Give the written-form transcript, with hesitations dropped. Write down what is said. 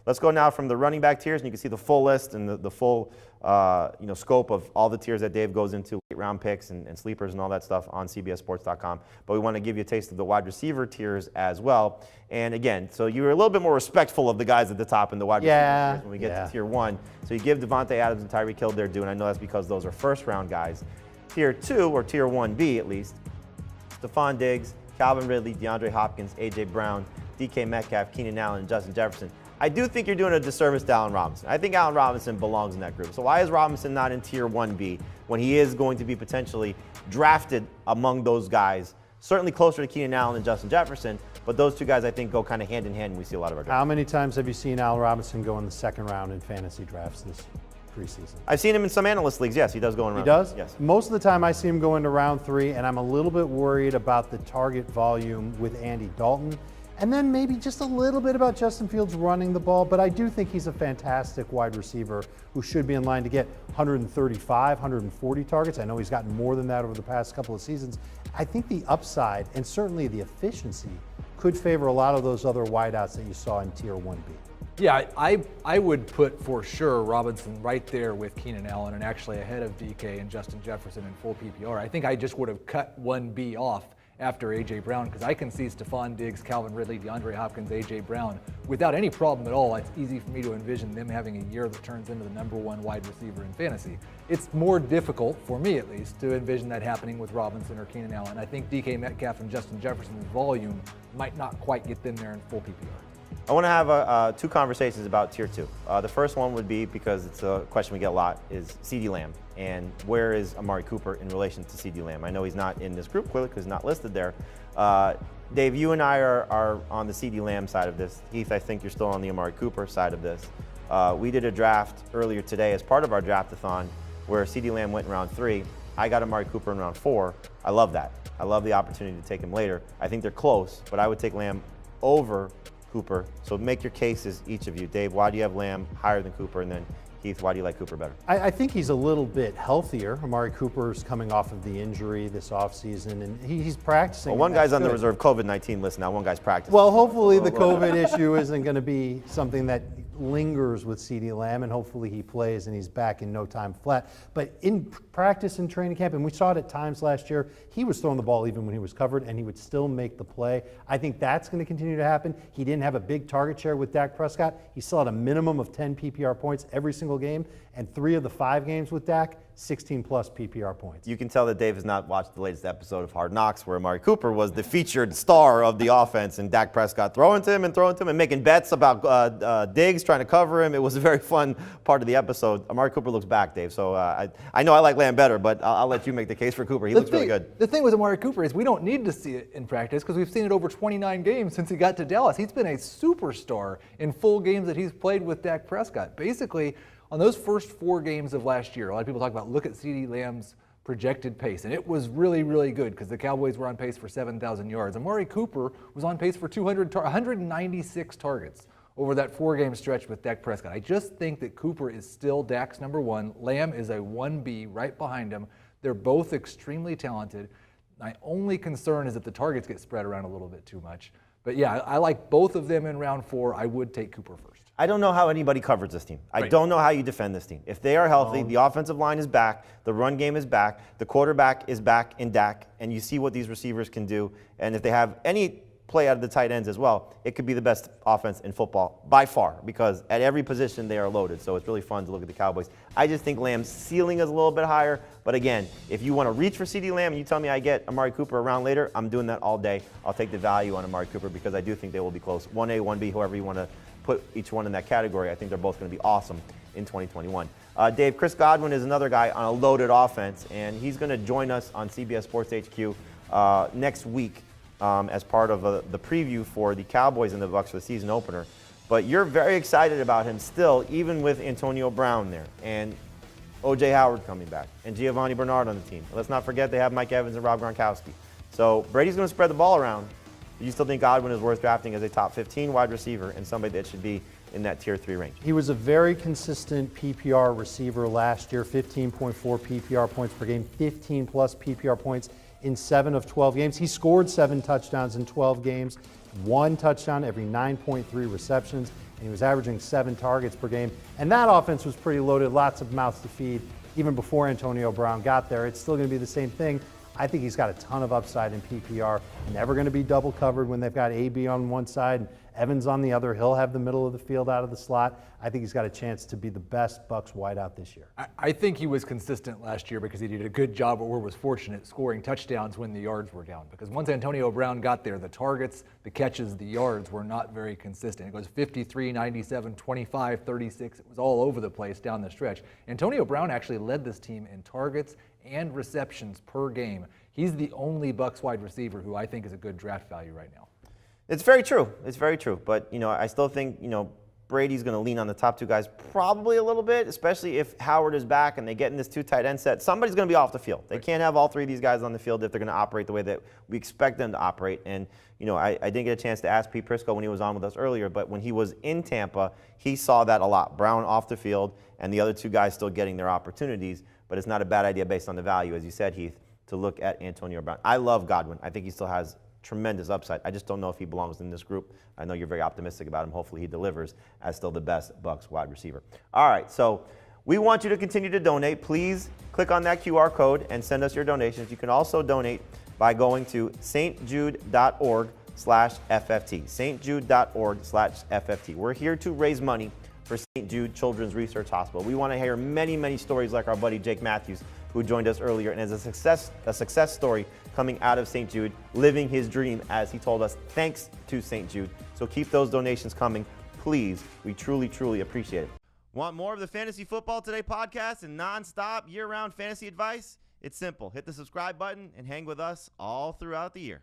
Let's go now from the running back tiers, and you can see the full list and the full scope of all the tiers that Dave goes into, round picks and sleepers and all that stuff on CBSSports.com. But we want to give you a taste of the wide receiver tiers as well. And again, so you were a little bit more respectful of the guys at the top in the wide receiver tiers when we get to tier 1. So you give Devontae Adams and Tyreek Hill their due, and I know that's because those are first-round guys. Tier 2, or Tier 1B at least, Stephon Diggs, Calvin Ridley, DeAndre Hopkins, A.J. Brown, DK Metcalf, Keenan Allen, and Justin Jefferson. I do think you're doing a disservice to Allen Robinson. I think Allen Robinson belongs in that group. So why is Robinson not in Tier 1B when he is going to be potentially drafted among those guys? Certainly closer to Keenan Allen and Justin Jefferson, but those two guys I think go kind of hand in hand, and we see a lot of our drafts. How many times have you seen Allen Robinson go in the second round in fantasy drafts this preseason? I've seen him in some analyst leagues. Yes, he does go in round. He does? Yes. Most of the time I see him go into round 3, and I'm a little bit worried about the target volume with Andy Dalton. And then maybe just a little bit about Justin Fields running the ball, but I do think he's a fantastic wide receiver who should be in line to get 135, 140 targets. I know he's gotten more than that over the past couple of seasons. I think the upside and certainly the efficiency could favor a lot of those other wideouts that you saw in Tier 1B. Yeah, I would put for sure Robinson right there with Keenan Allen and actually ahead of DK and Justin Jefferson in full PPR. I think I just would have cut 1B off after A.J. Brown, because I can see Stephon Diggs, Calvin Ridley, DeAndre Hopkins, A.J. Brown without any problem at all. It's easy for me to envision them having a year that turns into the #1 wide receiver in fantasy. It's more difficult, for me at least, to envision that happening with Robinson or Keenan Allen. I think DK Metcalf and Justin Jefferson's volume might not quite get them there in full PPR. I want to have two conversations about Tier 2. The first one would be, because it's a question we get a lot, is CeeDee Lamb. And where is Amari Cooper in relation to CeeDee Lamb? I know he's not in this group clearly because he's not listed there. Dave, you and I are on the CeeDee Lamb side of this. Heath, I think you're still on the Amari Cooper side of this. We did a draft earlier today as part of our draft-a-thon where CeeDee Lamb went in round 3. I got Amari Cooper in round 4. I love that. I love the opportunity to take him later. I think they're close, but I would take Lamb over Cooper. So make your cases, each of you. Dave, why do you have Lamb higher than Cooper? And then Heath, why do you like Cooper better? I think he's a little bit healthier. Amari Cooper's coming off of the injury this offseason, and he's practicing. Well, one guy's on the reserve COVID-19 list now. One guy's practicing. Well, hopefully the COVID issue isn't going to be something that lingers with CeeDee Lamb, and hopefully he plays and he's back in no time flat. But in practice and training camp, and we saw it at times last year, he was throwing the ball even when he was covered, and he would still make the play. I think that's going to continue to happen. He didn't have a big target share with Dak Prescott. He still had a minimum of 10 PPR points every single game, and 3 of the 5 games with Dak, 16-plus PPR points. You can tell that Dave has not watched the latest episode of Hard Knocks, where Amari Cooper was the featured star of the offense, and Dak Prescott throwing to him and making bets about Diggs trying to cover him. It was a very fun part of the episode. Amari Cooper looks back, Dave, so I know I like Lamb better, but I'll let you make the case for Cooper. He looks really good. The thing with Amari Cooper is we don't need to see it in practice because we've seen it over 29 games since he got to Dallas. He's been a superstar in full games that he's played with Dak Prescott. Basically, on those first 4 games of last year, a lot of people talk about, look at CeeDee Lamb's projected pace, and it was really, really good because the Cowboys were on pace for 7,000 yards. Amari Cooper was on pace for 196 targets over that 4-game stretch with Dak Prescott. I just think that Cooper is still Dak's #1. Lamb is a 1B right behind him. They're both extremely talented. My only concern is that the targets get spread around a little bit too much. But yeah, I like both of them in round 4. I would take Cooper first. I don't know how anybody covers this team. I don't know how you defend this team. If they are healthy, the offensive line is back, the run game is back, the quarterback is back in Dak, and you see what these receivers can do. And if they have any play out of the tight ends as well, it could be the best offense in football by far, because at every position they are loaded. So it's really fun to look at the Cowboys. I just think Lamb's ceiling is a little bit higher. But again, if you want to reach for CeeDee Lamb and you tell me I get Amari Cooper a round later, I'm doing that all day. I'll take the value on Amari Cooper because I do think they will be close. 1A, 1B, however you want to put each one in that category. I think they're both going to be awesome in 2021. Dave, Chris Godwin is another guy on a loaded offense, and he's going to join us on CBS Sports HQ next week as part of the preview for the Cowboys and the Bucs for the season opener. But you're very excited about him still, even with Antonio Brown there, and O.J. Howard coming back, and Giovanni Bernard on the team. Let's not forget they have Mike Evans and Rob Gronkowski. So Brady's going to spread the ball around. Do you still think Godwin is worth drafting as a top 15 wide receiver and somebody that should be in that tier 3 range? He was a very consistent PPR receiver last year, 15.4 PPR points per game, 15-plus PPR points in 7 of 12 games. He scored 7 touchdowns in 12 games, 1 touchdown every 9.3 receptions. and he was averaging 7 targets per game. And that offense was pretty loaded, lots of mouths to feed even before Antonio Brown got there. It's still going to be the same thing. I think he's got a ton of upside in PPR. Never going to be double covered when they've got AB on one side and Evans on the other. He'll have the middle of the field out of the slot. I think he's got a chance to be the best Bucs wideout this year. I think he was consistent last year because he did a good job, or was fortunate, scoring touchdowns when the yards were down. Because once Antonio Brown got there, the targets, the catches, the yards were not very consistent. It goes 53, 97, 25, 36. It was all over the place down the stretch. Antonio Brown actually led this team in targets and receptions per game. He's the only Bucs wide receiver who I think is a good draft value right now. It's very true. It's very true. But, I still think, Brady's going to lean on the top 2 guys probably a little bit, especially if Howard is back and they get in this 2 tight end set. Somebody's going to be off the field. They can't have all 3 of these guys on the field if they're going to operate the way that we expect them to operate. And, I didn't get a chance to ask Pete Prisco when he was on with us earlier, but when he was in Tampa, he saw that a lot. Brown off the field and the other 2 guys still getting their opportunities. But it's not a bad idea based on the value, as you said, Heath, to look at Antonio Brown. I love Godwin. I think he still has tremendous upside. I just don't know if he belongs in this group. I know you're very optimistic about him. Hopefully he delivers as still the best Bucs wide receiver. All right, so we want you to continue to donate. Please click on that QR code and send us your donations. You can also donate by going to stjude.org/FFT. stjude.org/FFT. We're here to raise money for St. Jude Children's Research Hospital. We want to hear many, many stories like our buddy Jake Matthews, who joined us earlier and is a success story coming out of St. Jude, living his dream, as he told us, thanks to St. Jude. So keep those donations coming, please. We truly, truly appreciate it. Want more of the Fantasy Football Today podcast and nonstop year-round fantasy advice? It's simple. Hit the subscribe button and hang with us all throughout the year.